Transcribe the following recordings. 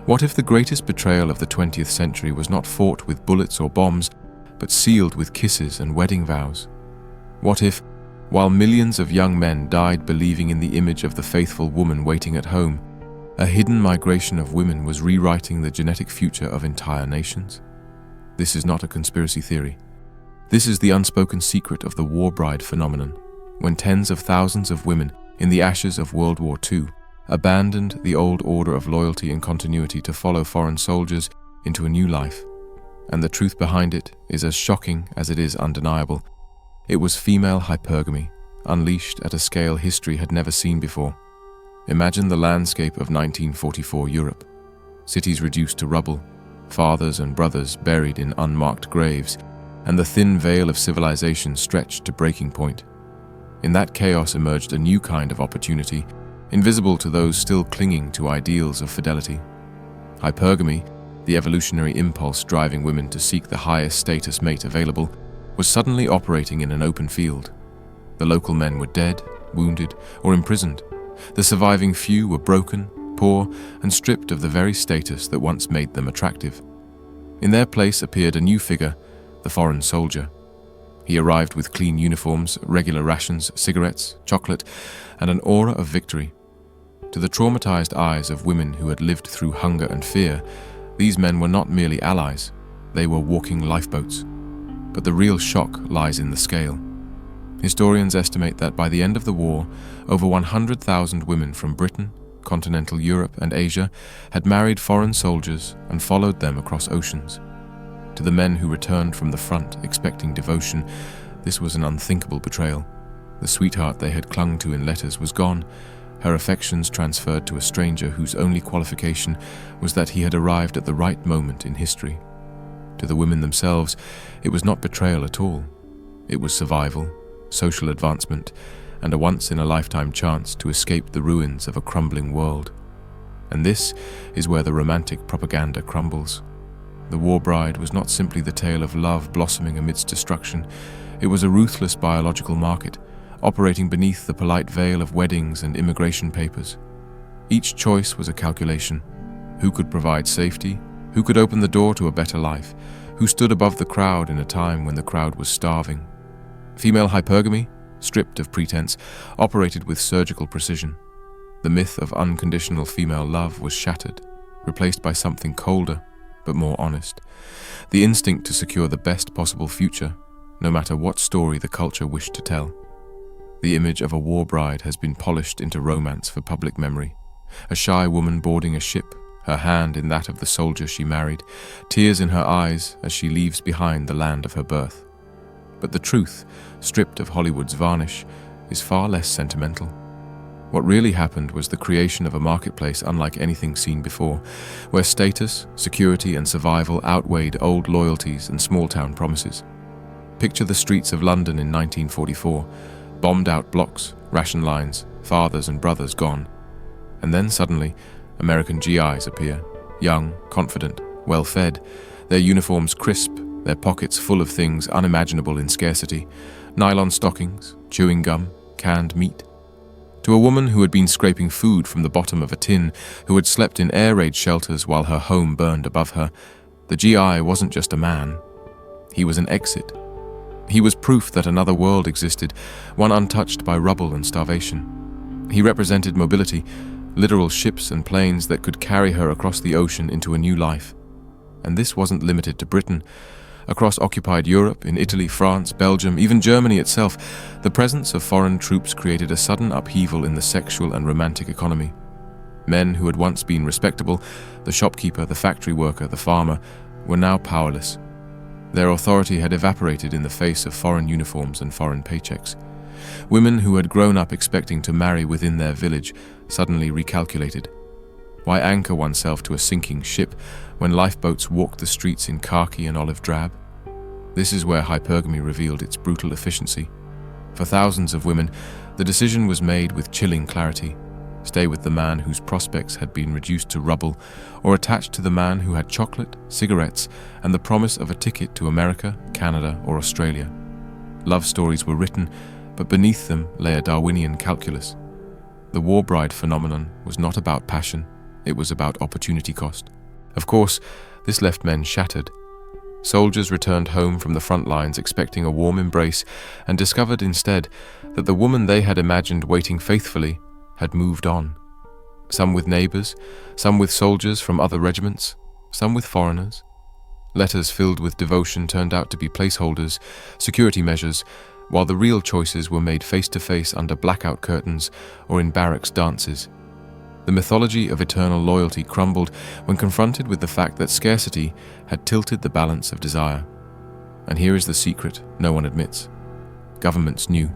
What if the greatest betrayal of the 20th century was not fought with bullets or bombs, but sealed with kisses and wedding vows? What if, while millions of young men died believing in the image of the faithful woman waiting at home, a hidden migration of women was rewriting the genetic future of entire nations? This is not a conspiracy theory. This is the unspoken secret of the war bride phenomenon, when tens of thousands of women in the ashes of World War II abandoned the old order of loyalty and continuity to follow foreign soldiers into a new life. And the truth behind it is as shocking as it is undeniable. It was female hypergamy, unleashed at a scale history had never seen before. Imagine the landscape of 1944 Europe. Cities reduced to rubble, fathers and brothers buried in unmarked graves, and the thin veil of civilization stretched to breaking point. In that chaos emerged a new kind of opportunity, invisible to those still clinging to ideals of fidelity. Hypergamy, the evolutionary impulse driving women to seek the highest status mate available, was suddenly operating in an open field. The local men were dead, wounded, or imprisoned. The surviving few were broken, poor, and stripped of the very status that once made them attractive. In their place appeared a new figure, the foreign soldier. He arrived with clean uniforms, regular rations, cigarettes, chocolate, and an aura of victory. To the traumatized eyes of women who had lived through hunger and fear, these men were not merely allies, they were walking lifeboats. But the real shock lies in the scale. Historians estimate that by the end of the war, over 100,000 women from Britain, continental Europe, and Asia had married foreign soldiers and followed them across oceans. To the men who returned from the front expecting devotion, this was an unthinkable betrayal. The sweetheart they had clung to in letters was gone, her affections transferred to a stranger whose only qualification was that he had arrived at the right moment in history. To the women themselves, it was not betrayal at all. It was survival, social advancement, and a once-in-a-lifetime chance to escape the ruins of a crumbling world. And this is where the romantic propaganda crumbles. The war bride was not simply the tale of love blossoming amidst destruction. It was a ruthless biological market, operating beneath the polite veil of weddings and immigration papers. Each choice was a calculation. Who could provide safety? Who could open the door to a better life? Who stood above the crowd in a time when the crowd was starving? Female hypergamy, stripped of pretense, operated with surgical precision. The myth of unconditional female love was shattered, replaced by something colder, but more honest. The instinct to secure the best possible future, no matter what story the culture wished to tell. The image of a war bride has been polished into romance for public memory. A shy woman boarding a ship, her hand in that of the soldier she married, tears in her eyes as she leaves behind the land of her birth. But the truth, stripped of Hollywood's varnish, is far less sentimental. What really happened was the creation of a marketplace unlike anything seen before, where status, security, and survival outweighed old loyalties and small-town promises. Picture the streets of London in 1944, bombed-out blocks, ration lines, fathers and brothers gone. And then suddenly, American GIs appear, young, confident, well-fed, their uniforms crisp, their pockets full of things unimaginable in scarcity, nylon stockings, chewing gum, canned meat. To a woman who had been scraping food from the bottom of a tin, who had slept in air raid shelters while her home burned above her, the GI wasn't just a man. He was an exit. He was proof that another world existed, one untouched by rubble and starvation. He represented mobility, literal ships and planes that could carry her across the ocean into a new life. And this wasn't limited to Britain. Across occupied Europe, in Italy, France, Belgium, even Germany itself, the presence of foreign troops created a sudden upheaval in the sexual and romantic economy. Men who had once been respectable, the shopkeeper, the factory worker, the farmer, were now powerless. Their authority had evaporated in the face of foreign uniforms and foreign paychecks. Women who had grown up expecting to marry within their village suddenly recalculated. Why anchor oneself to a sinking ship when lifeboats walked the streets in khaki and olive drab? This is where hypergamy revealed its brutal efficiency. For thousands of women, the decision was made with chilling clarity. Stay with the man whose prospects had been reduced to rubble, or attached to the man who had chocolate, cigarettes, and the promise of a ticket to America, Canada, or Australia. Love stories were written, but beneath them lay a Darwinian calculus. The war bride phenomenon was not about passion, It was about opportunity cost. Of course, this left men shattered. Soldiers returned home from the front lines expecting a warm embrace and discovered instead that the woman they had imagined waiting faithfully had moved on. Some with neighbors, some with soldiers from other regiments, some with foreigners. Letters filled with devotion turned out to be placeholders, security measures, while the real choices were made face-to-face under blackout curtains or in barracks dances. The mythology of eternal loyalty crumbled when confronted with the fact that scarcity had tilted the balance of desire. And here is the secret no one admits. Governments knew.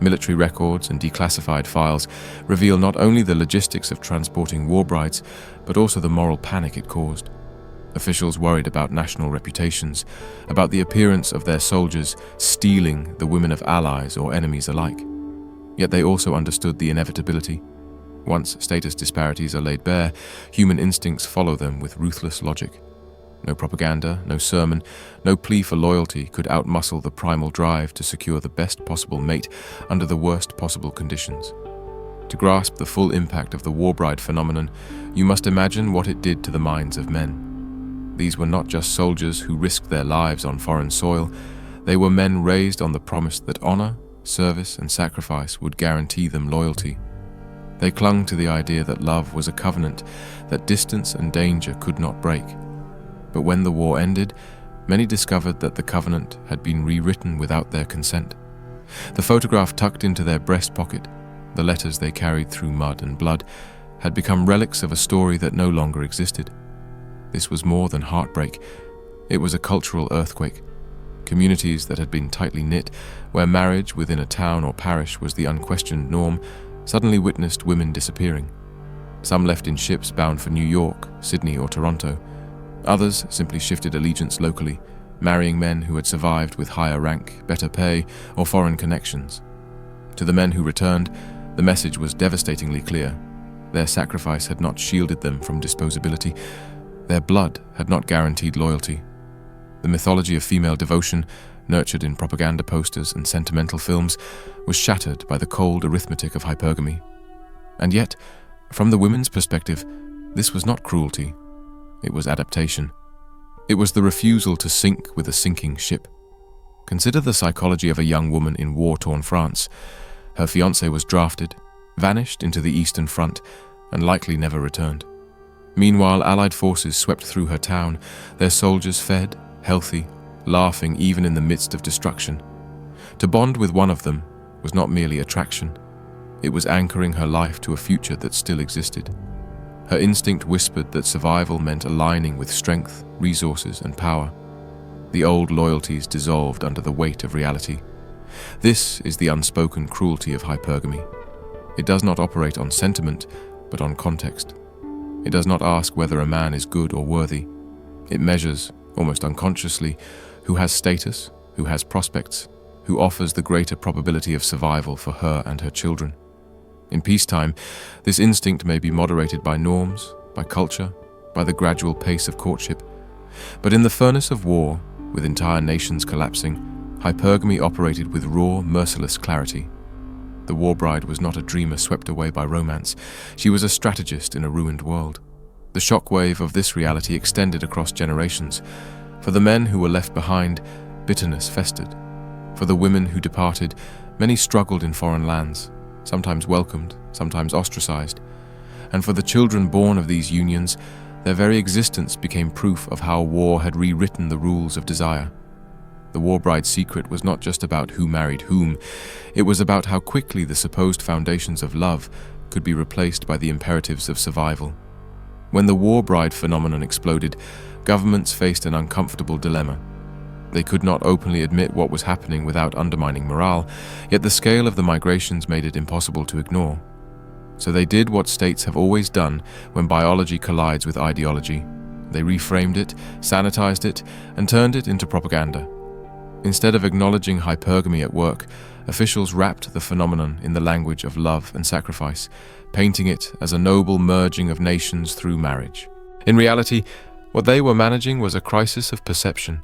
Military records and declassified files reveal not only the logistics of transporting war brides, but also the moral panic it caused. Officials worried about national reputations, about the appearance of their soldiers stealing the women of allies or enemies alike. Yet they also understood the inevitability. Once status disparities are laid bare, human instincts follow them with ruthless logic. No propaganda, no sermon, no plea for loyalty could outmuscle the primal drive to secure the best possible mate under the worst possible conditions. To grasp the full impact of the war bride phenomenon, you must imagine what it did to the minds of men. These were not just soldiers who risked their lives on foreign soil, they were men raised on the promise that honor, service, and sacrifice would guarantee them loyalty. They clung to the idea that love was a covenant that distance and danger could not break. But when the war ended, many discovered that the covenant had been rewritten without their consent. The photograph tucked into their breast pocket, the letters they carried through mud and blood, had become relics of a story that no longer existed. This was more than heartbreak. It was a cultural earthquake. Communities that had been tightly knit, where marriage within a town or parish was the unquestioned norm, suddenly witnessed women disappearing. Some left in ships bound for New York, Sydney, or Toronto. Others simply shifted allegiance locally, marrying men who had survived with higher rank, better pay, or foreign connections. To the men who returned, the message was devastatingly clear. Their sacrifice had not shielded them from disposability. Their blood had not guaranteed loyalty. The mythology of female devotion, nurtured in propaganda posters and sentimental films, was shattered by the cold arithmetic of hypergamy. And yet, from the women's perspective, this was not cruelty. It was adaptation. It was the refusal to sink with a sinking ship. Consider the psychology of a young woman in war-torn France. Her fiancé was drafted, vanished into the Eastern Front, and likely never returned. Meanwhile, Allied forces swept through her town, their soldiers fed, healthy, laughing even in the midst of destruction. To bond with one of them was not merely attraction. It was anchoring her life to a future that still existed. Her instinct whispered that survival meant aligning with strength, resources, and power. The old loyalties dissolved under the weight of reality. This is the unspoken cruelty of hypergamy. It does not operate on sentiment, but on context. It does not ask whether a man is good or worthy. It measures, almost unconsciously, who has status, who has prospects, who offers the greater probability of survival for her and her children. In peacetime, this instinct may be moderated by norms, by culture, by the gradual pace of courtship. But in the furnace of war, with entire nations collapsing, hypergamy operated with raw, merciless clarity. The war bride was not a dreamer swept away by romance. She was a strategist in a ruined world. The shockwave of this reality extended across generations. For the men who were left behind, bitterness festered. For the women who departed, many struggled in foreign lands, sometimes welcomed, sometimes ostracized. And for the children born of these unions, their very existence became proof of how war had rewritten the rules of desire. The war bride's secret was not just about who married whom, it was about how quickly the supposed foundations of love could be replaced by the imperatives of survival. When the war bride phenomenon exploded, governments faced an uncomfortable dilemma. They could not openly admit what was happening without undermining morale, yet the scale of the migrations made it impossible to ignore. So they did what states have always done when biology collides with ideology. They reframed it, sanitized it, and turned it into propaganda. Instead of acknowledging hypergamy at work, officials wrapped the phenomenon in the language of love and sacrifice, painting it as a noble merging of nations through marriage. In reality, what they were managing was a crisis of perception.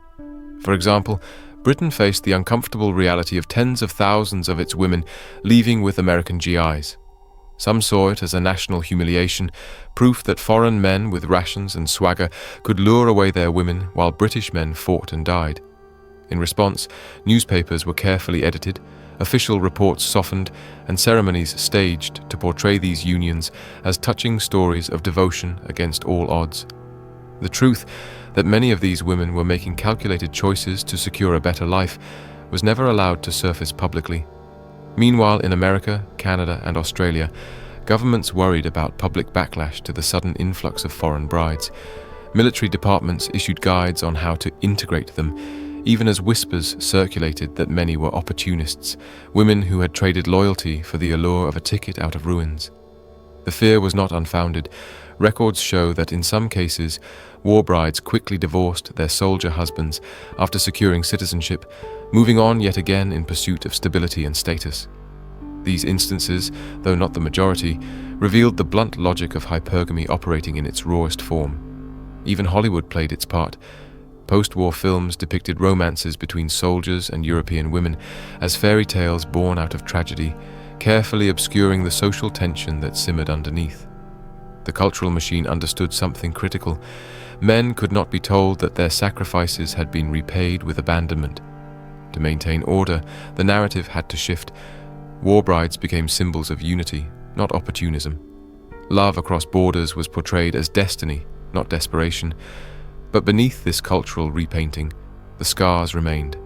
For example, Britain faced the uncomfortable reality of tens of thousands of its women leaving with American GIs. Some saw it as a national humiliation, proof that foreign men with rations and swagger could lure away their women while British men fought and died. In response, newspapers were carefully edited, official reports softened, and ceremonies staged to portray these unions as touching stories of devotion against all odds. The truth that many of these women were making calculated choices to secure a better life was never allowed to surface publicly. Meanwhile, in America, Canada, and Australia, governments worried about public backlash to the sudden influx of foreign brides. Military departments issued guides on how to integrate them, even as whispers circulated that many were opportunists, women who had traded loyalty for the allure of a ticket out of ruins. The fear was not unfounded. Records show that in some cases, war brides quickly divorced their soldier husbands after securing citizenship, moving on yet again in pursuit of stability and status. These instances, though not the majority, revealed the blunt logic of hypergamy operating in its rawest form. Even Hollywood played its part. Post-war films depicted romances between soldiers and European women as fairy tales born out of tragedy, carefully obscuring the social tension that simmered underneath. The cultural machine understood something critical. Men could not be told that their sacrifices had been repaid with abandonment. To maintain order, the narrative had to shift. War brides became symbols of unity, not opportunism. Love across borders was portrayed as destiny, not desperation. But beneath this cultural repainting, the scars remained.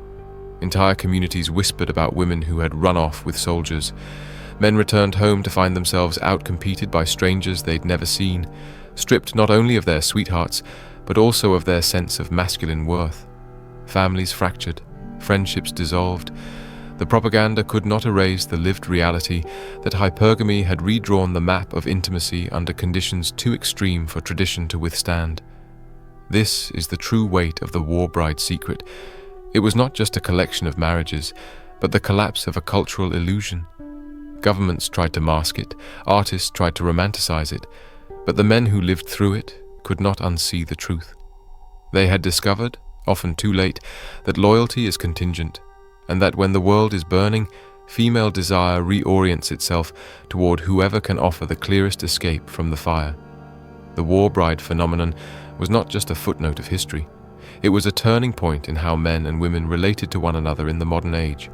Entire communities whispered about women who had run off with soldiers. Men returned home to find themselves outcompeted by strangers they'd never seen, stripped not only of their sweethearts, but also of their sense of masculine worth. Families fractured, friendships dissolved. The propaganda could not erase the lived reality that hypergamy had redrawn the map of intimacy under conditions too extreme for tradition to withstand. This is the true weight of the war bride secret. It was not just a collection of marriages, but the collapse of a cultural illusion. Governments tried to mask it, artists tried to romanticize it, but the men who lived through it could not unsee the truth. They had discovered, often too late, that loyalty is contingent, and that when the world is burning, female desire reorients itself toward whoever can offer the clearest escape from the fire. The war bride phenomenon was not just a footnote of history. It was a turning point in how men and women related to one another in the modern age.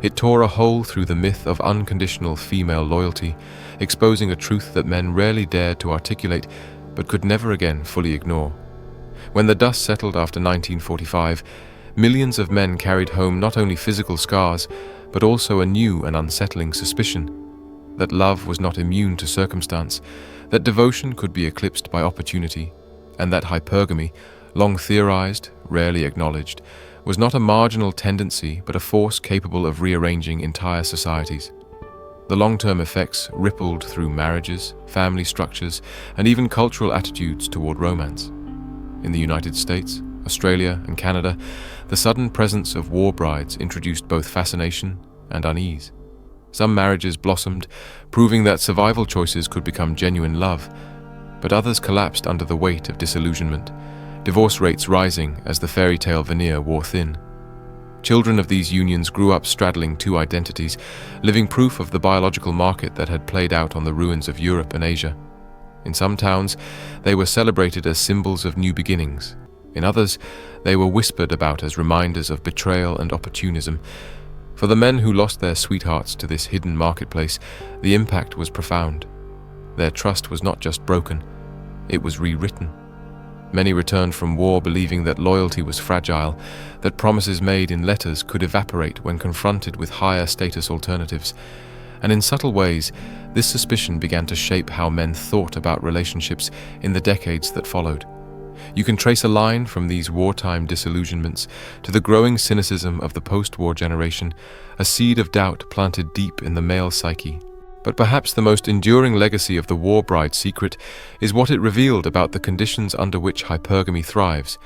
It tore a hole through the myth of unconditional female loyalty, exposing a truth that men rarely dared to articulate but could never again fully ignore. When the dust settled after 1945, millions of men carried home not only physical scars, but also a new and unsettling suspicion that love was not immune to circumstance, that devotion could be eclipsed by opportunity, and that hypergamy, long theorized, rarely acknowledged, was not a marginal tendency but a force capable of rearranging entire societies. The long-term effects rippled through marriages, family structures, and even cultural attitudes toward romance. In the United States, Australia, and Canada, the sudden presence of war brides introduced both fascination and unease. Some marriages blossomed, proving that survival choices could become genuine love, but others collapsed under the weight of disillusionment, divorce rates rising as the fairy tale veneer wore thin. Children of these unions grew up straddling two identities, living proof of the biological market that had played out on the ruins of Europe and Asia. In some towns, they were celebrated as symbols of new beginnings. In others, they were whispered about as reminders of betrayal and opportunism. For the men who lost their sweethearts to this hidden marketplace, the impact was profound. Their trust was not just broken, it was rewritten. Many returned from war believing that loyalty was fragile, that promises made in letters could evaporate when confronted with higher status alternatives. And in subtle ways, this suspicion began to shape how men thought about relationships in the decades that followed. You can trace a line from these wartime disillusionments to the growing cynicism of the post-war generation, a seed of doubt planted deep in the male psyche. But perhaps the most enduring legacy of the war bride secret is what it revealed about the conditions under which hypergamy thrives.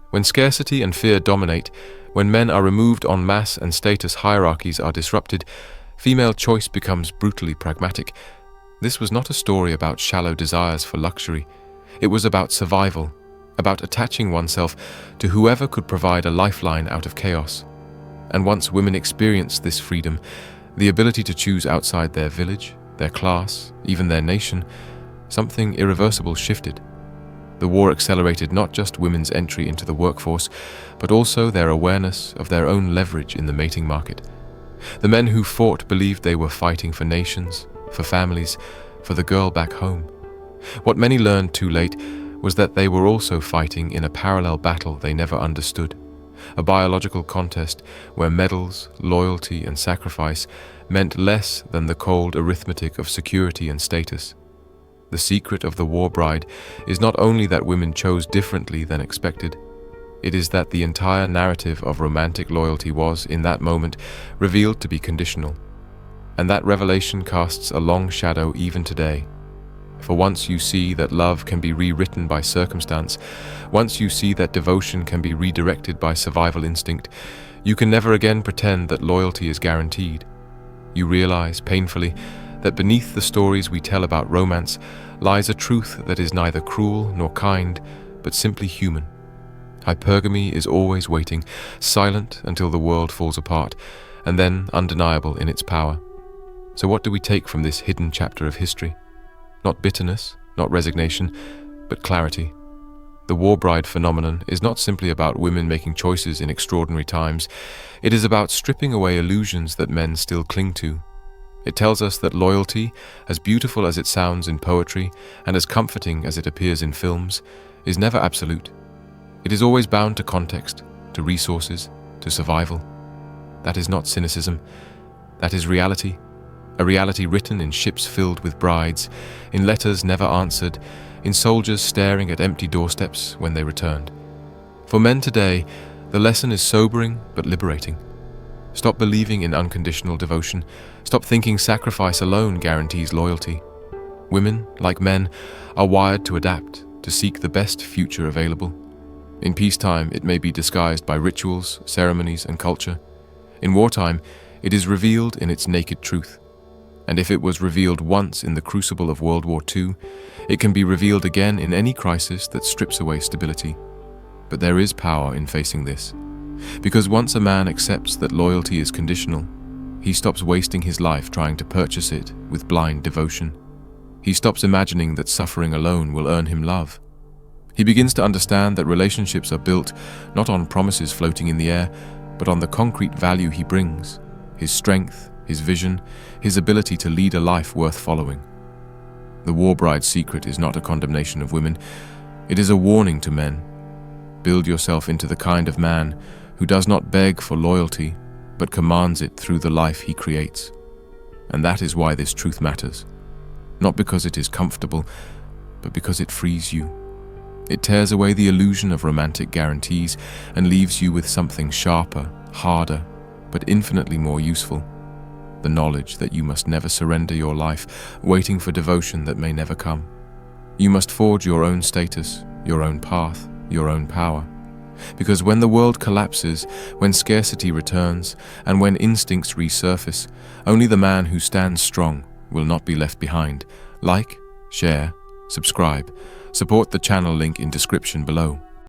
When scarcity and fear dominate, when men are removed en masse and status hierarchies are disrupted, female choice becomes brutally pragmatic. This was not a story about shallow desires for luxury. It was about survival, about attaching oneself to whoever could provide a lifeline out of chaos. And once women experienced this freedom, the ability to choose outside their village, their class, even their nation, something irreversible shifted. The war accelerated not just women's entry into the workforce, but also their awareness of their own leverage in the mating market. The men who fought believed they were fighting for nations, for families, for the girl back home. What many learned too late was that they were also fighting in a parallel battle they never understood, a biological contest where medals, loyalty, and sacrifice meant less than the cold arithmetic of security and status. The secret of the war bride is not only that women chose differently than expected, it is that the entire narrative of romantic loyalty was, in that moment, revealed to be conditional. And that revelation casts a long shadow even today. For once you see that love can be rewritten by circumstance, once you see that devotion can be redirected by survival instinct, you can never again pretend that loyalty is guaranteed. You realize, painfully, that beneath the stories we tell about romance lies a truth that is neither cruel nor kind, but simply human. Hypergamy is always waiting, silent until the world falls apart, and then undeniable in its power. So what do we take from this hidden chapter of history? Not bitterness, not resignation, but clarity. The war bride phenomenon is not simply about women making choices in extraordinary times. It is about stripping away illusions that men still cling to. It tells us that loyalty, as beautiful as it sounds in poetry and as comforting as it appears in films, is never absolute. It is always bound to context, to resources, to survival. That is not cynicism. That is reality. A reality written in ships filled with brides, in letters never answered, in soldiers staring at empty doorsteps when they returned. For men today, the lesson is sobering but liberating. Stop believing in unconditional devotion. Stop thinking sacrifice alone guarantees loyalty. Women, like men, are wired to adapt, to seek the best future available. In peacetime, it may be disguised by rituals, ceremonies, and culture. In wartime, it is revealed in its naked truth. And if it was revealed once in the crucible of World War II, it can be revealed again in any crisis that strips away stability. But there is power in facing this. Because once a man accepts that loyalty is conditional, he stops wasting his life trying to purchase it with blind devotion. He stops imagining that suffering alone will earn him love. He begins to understand that relationships are built not on promises floating in the air, but on the concrete value he brings, his strength, his vision, his ability to lead a life worth following. The war bride's secret is not a condemnation of women, it is a warning to men. Build yourself into the kind of man who does not beg for loyalty, but commands it through the life he creates. And that is why this truth matters. Not because it is comfortable, but because it frees you. It tears away the illusion of romantic guarantees and leaves you with something sharper, harder, but infinitely more useful. The knowledge that you must never surrender your life, waiting for devotion that may never come. You must forge your own status, your own path, your own power. Because when the world collapses, when scarcity returns, and when instincts resurface, only the man who stands strong will not be left behind. Like, share, subscribe, support the channel link in description below.